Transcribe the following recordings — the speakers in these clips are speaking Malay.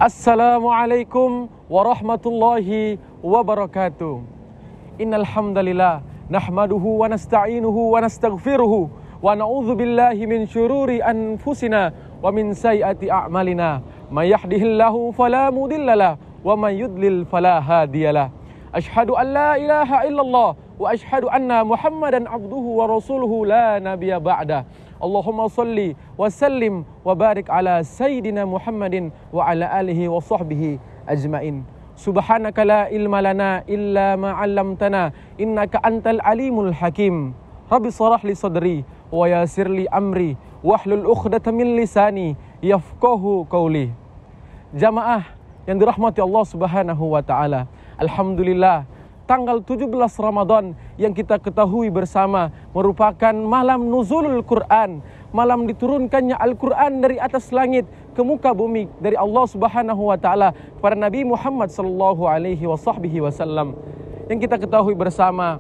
Assalamualaikum warahmatullahi wabarakatuh. Innal hamdalillah nahmaduhu wa nasta'inuhu wa nastaghfiruhu wa na'udzu billahi min syururi anfusina wa min sayyiati a'malina. May yahdihillahu fala mudhillalah wa may yudlil fala hadiyalah. Asyhadu an la ilaha illallah wa asyhadu anna Muhammadan abduhu wa rasuluhu la nabiyya ba'dah. Allahumma salli wa sallim wa barik ala Sayyidina Muhammadin wa ala alihi wa sahbihi ajmain. Subhanaka la ilma lana illa ma 'allamtana innaka antal alimul hakim. Rabbi shrah li sadri wa yassir li amri wahlul 'uqdatam min lisani yafqahu qawli. Jamaah yang dirahmati Allah Subhanahu wa taala. Alhamdulillah, tanggal 17 Ramadan yang kita ketahui bersama merupakan malam nuzulul Quran, malam diturunkannya Al-Quran dari atas langit ke muka bumi dari Allah Subhanahu wa taala kepada Nabi Muhammad sallallahu alaihi wasallam. Yang kita ketahui bersama,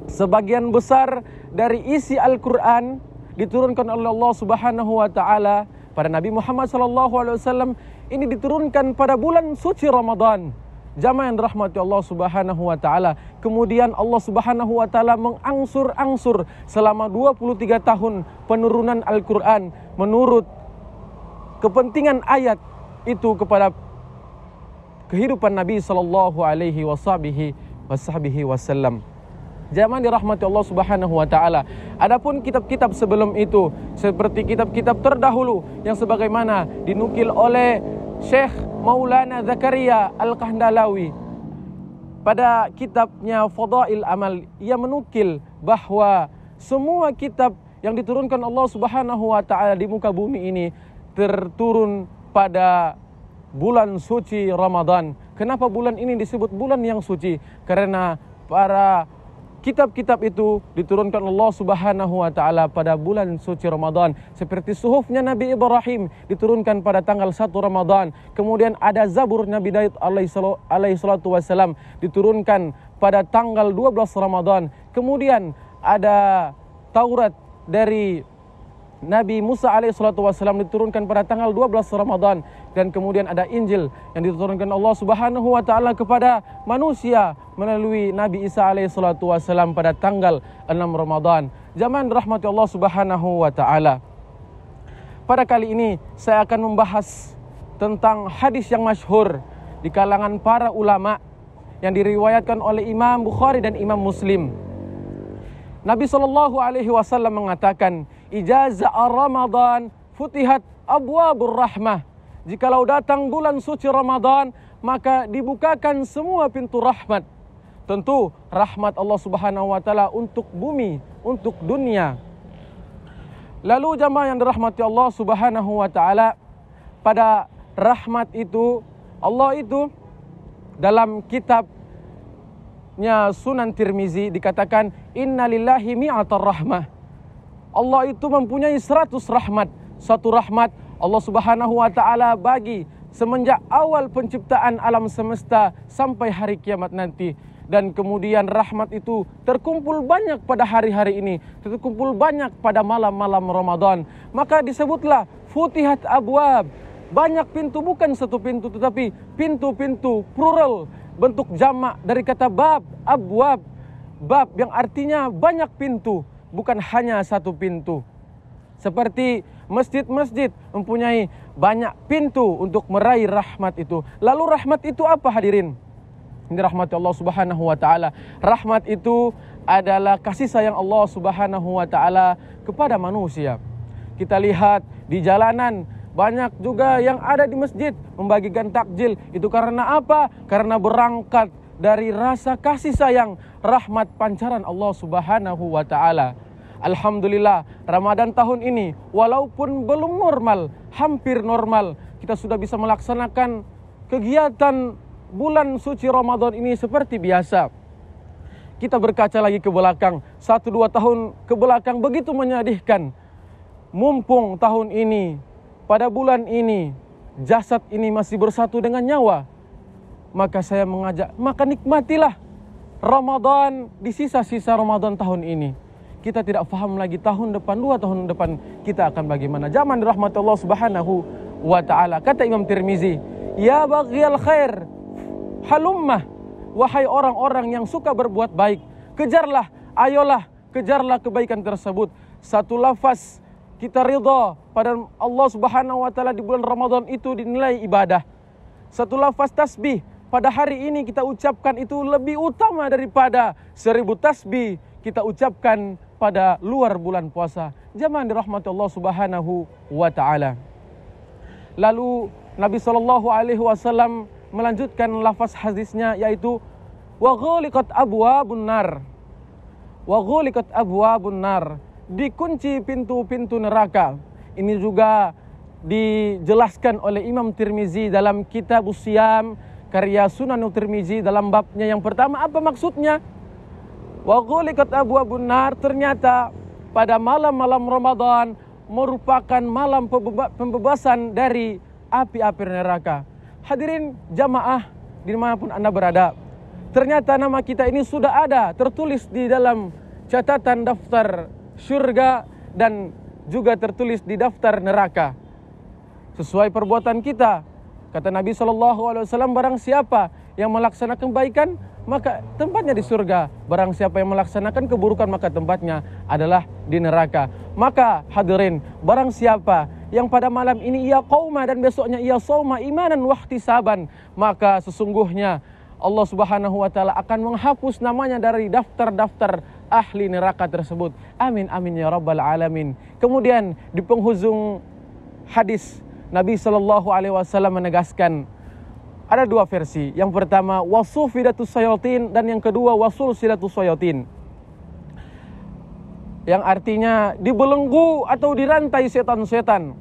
sebagian besar dari isi Al-Quran diturunkan oleh Allah Subhanahu wa taala pada Nabi Muhammad sallallahu alaihi wasallam. Ini diturunkan pada bulan suci Ramadan. Jamaah yang dirahmati Allah Subhanahu wa taala. Kemudian Allah Subhanahu wa taala mengangsur-angsur selama 23 tahun penurunan Al-Qur'an menurut kepentingan ayat itu kepada kehidupan Nabi sallallahu alaihi wasallam. Jamaah dirahmati Allah Subhanahu wa taala. Adapun kitab-kitab sebelum itu seperti kitab-kitab terdahulu yang sebagaimana dinukil oleh Syekh Maulana Zakaria Al-Qahdalawi pada kitabnya Fadail Amal, ia menukil bahwa semua kitab yang diturunkan Allah Subhanahu wa taala di muka bumi ini terturun pada bulan suci Ramadan. Kenapa bulan ini disebut bulan yang suci? Karena para kitab-kitab itu diturunkan Allah Subhanahu wa taala pada bulan suci Ramadan. Seperti suhufnya Nabi Ibrahim diturunkan pada tanggal 1 Ramadan. Kemudian ada Zabur Nabi Daud alaihi salatu wasalam diturunkan pada tanggal 12 Ramadan. Kemudian ada Taurat dari Nabi Musa alaihi salatu wasalam diturunkan pada tanggal 12 Ramadan. Dan kemudian ada Injil yang diturunkan Allah Subhanahu wa taala kepada manusia melalui Nabi Isa alaihi salatu wasalam pada tanggal 6 Ramadan. Jamaah dirahmati Allah Subhanahu wa taala. Pada kali ini saya akan membahas tentang hadis yang masyhur di kalangan para ulama yang diriwayatkan oleh Imam Bukhari dan Imam Muslim. Nabi sallallahu alaihi wasallam mengatakan, "Ijazah Ramadan futihat abwabur rahmah." Jikalau datang bulan suci Ramadan, maka dibukakan semua pintu rahmat. Tentu rahmat Allah Subhanahu wa taala untuk bumi, untuk dunia. Lalu jamaah yang dirahmati Allah Subhanahu wa taala, pada rahmat itu Allah itu dalam kitabnya Sunan Tirmizi dikatakan innalillahi mi'atar rahmah. Allah itu mempunyai 100 rahmat. Satu rahmat Allah Subhanahu wa taala bagi semenjak awal penciptaan alam semesta sampai hari kiamat nanti. Dan kemudian rahmat itu terkumpul banyak pada hari-hari ini, terkumpul banyak pada malam-malam Ramadan. Maka disebutlah futihat abwab. Banyak pintu, bukan satu pintu tetapi pintu-pintu plural, bentuk jamak dari kata bab, abwab. Bab yang artinya banyak pintu, bukan hanya satu pintu. Seperti masjid-masjid mempunyai banyak pintu untuk meraih rahmat itu. Lalu rahmat itu apa hadirin? Ini rahmat Allah Subhanahu wa taala. Rahmat itu adalah kasih sayang Allah Subhanahu wa taala kepada manusia. Kita lihat di jalanan banyak juga yang ada di masjid membagikan takjil. Itu karena apa? Karena berangkat dari rasa kasih sayang, rahmat pancaran Allah Subhanahu wa taala. Alhamdulillah, Ramadan tahun ini walaupun belum normal, hampir normal, kita sudah bisa melaksanakan kegiatan bulan suci Ramadan ini seperti biasa. Kita berkaca lagi ke belakang, 1-2 tahun ke belakang begitu menyedihkan. Mumpung tahun ini, pada bulan ini, jasad ini masih bersatu dengan nyawa, maka saya mengajak, maka nikmatilah Ramadan di sisa-sisa Ramadan tahun ini. Kita tidak paham lagi tahun depan, 2 tahun depan kita akan bagaimana. Zaman dirahmati Allah Subhanahu wa taala. Kata Imam Tirmizi, Ya baghiyal khair, halummah, wahai orang-orang yang suka berbuat baik, kejarlah, ayolah, kejarlah kebaikan tersebut. Satu lafaz kita ridha pada Allah Subhanahu wa taala di bulan Ramadan itu dinilai ibadah. Satu lafaz tasbih pada hari ini kita ucapkan itu lebih utama daripada 1000 tasbih kita ucapkan pada luar bulan puasa. Jamaah dirahmati Allah Subhanahu wa taala. Lalu Nabi SAW melanjutkan lafaz hadisnya, yaitu wa ghuliqat abwabun nar. Wa ghuliqat abwabun nar, dikunci pintu-pintu neraka. Ini juga dijelaskan oleh Imam Tirmizi dalam Kitabus Shiyam, karya Sunan Tirmizi, dalam babnya yang pertama. Apa maksudnya? Wa ghuliqat abwabun nar, ternyata pada malam-malam Ramadan merupakan malam pembebasan dari api-api neraka. Hadirin jamaah dimanapun Anda berada, ternyata nama kita ini sudah ada tertulis di dalam catatan daftar surga dan juga tertulis di daftar neraka. Sesuai perbuatan kita, kata Nabi SAW, barang siapa yang melaksanakan kebaikan maka tempatnya di surga. Barang siapa yang melaksanakan keburukan maka tempatnya adalah di neraka. Maka hadirin, barang siapa yang pada malam ini ia qauma dan besoknya ia shauma imanan wa ihtisaban, maka sesungguhnya Allah Subhanahu wa taala akan menghapus namanya dari daftar-daftar ahli neraka tersebut. Amin amin ya rabbal alamin. Kemudian di penghujung hadis Nabi SAW menegaskan ada dua versi. Yang pertama wasufidatus syayatin dan yang kedua wasulsidatus syayatin. Yang artinya dibelenggu atau dirantai setan-setan.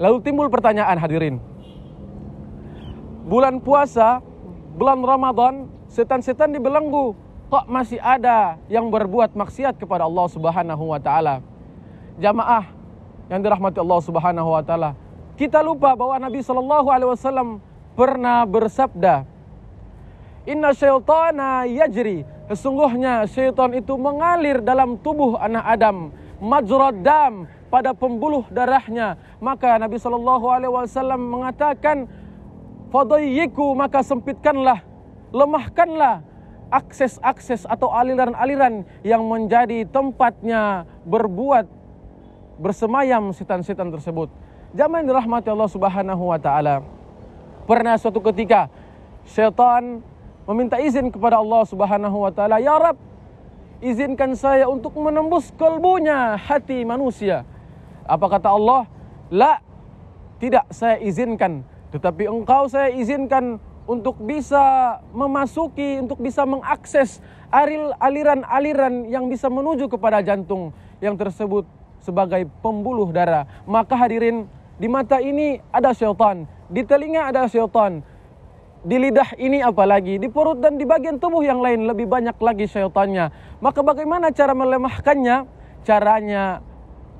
Lalu timbul pertanyaan hadirin. Bulan puasa, bulan Ramadan, setan-setan dibelenggu. Kok masih ada yang berbuat maksiat kepada Allah Subhanahu wa taala? Jamaah yang dirahmati Allah Subhanahu wa taala, kita lupa bahwa Nabi SAW pernah bersabda, Inna syaitana yajri, sesungguhnya syaitan itu mengalir dalam tubuh anak Adam, majrad dam, pada pembuluh darahnya. Maka Nabi SAW mengatakan, fadayyiku, maka sempitkanlah, lemahkanlah akses-akses atau aliran-aliran yang menjadi tempatnya berbuat bersemayam setan-setan tersebut. Jamaah yang dirahmati Allah Subhanahu wa taala, pernah suatu ketika syaitan meminta izin kepada Allah Subhanahu wa taala, ya Rabb, izinkan saya untuk menembus kalbunya, hati manusia. Apa kata Allah? La, tidak saya izinkan, tetapi engkau saya izinkan untuk bisa memasuki, untuk bisa mengakses aliran-aliran yang bisa menuju kepada jantung yang tersebut sebagai pembuluh darah. Maka hadirin, di mata ini ada syaitan, di telinga ada syaitan, di lidah ini apalagi, di perut dan di bagian tubuh yang lain lebih banyak lagi syaitannya. Maka bagaimana cara melemahkannya? Caranya,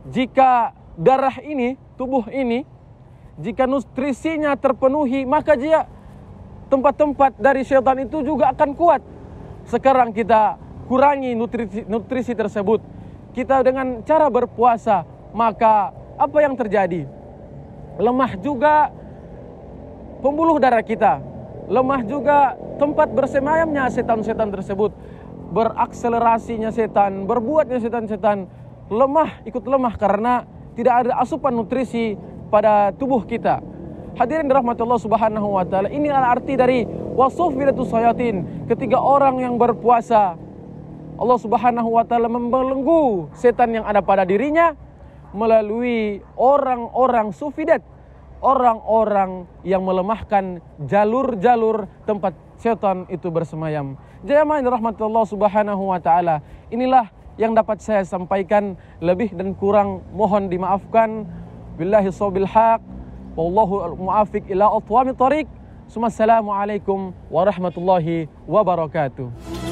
jika darah ini, tubuh ini, jika nutrisinya terpenuhi, maka dia tempat-tempat dari syaitan itu juga akan kuat. Sekarang kita kurangi nutrisi tersebut. Kita dengan cara berpuasa, maka apa yang terjadi? Lemah juga pembuluh darah kita, lemah juga tempat bersemayamnya setan-setan tersebut, berakselerasinya setan, berbuatnya setan-setan, lemah, ikut lemah karena tidak ada asupan nutrisi pada tubuh kita. Hadirin dirahmati Allah Subhanahu wa taala, inilah arti dari wasufidatus syayatin. Ketika orang yang berpuasa, Allah Subhanahu wa taala membelenggu setan yang ada pada dirinya melalui orang-orang sufidat, orang-orang yang melemahkan jalur-jalur tempat setan itu bersemayam. Jamaah yang dirahmati Allah Subhanahu wa taala, inilah yang dapat saya sampaikan, lebih dan kurang mohon dimaafkan. Billahi shawbil haq, wallahu muafiq ila aqwamit thariq. Assalamualaikum warahmatullahi wabarakatuh.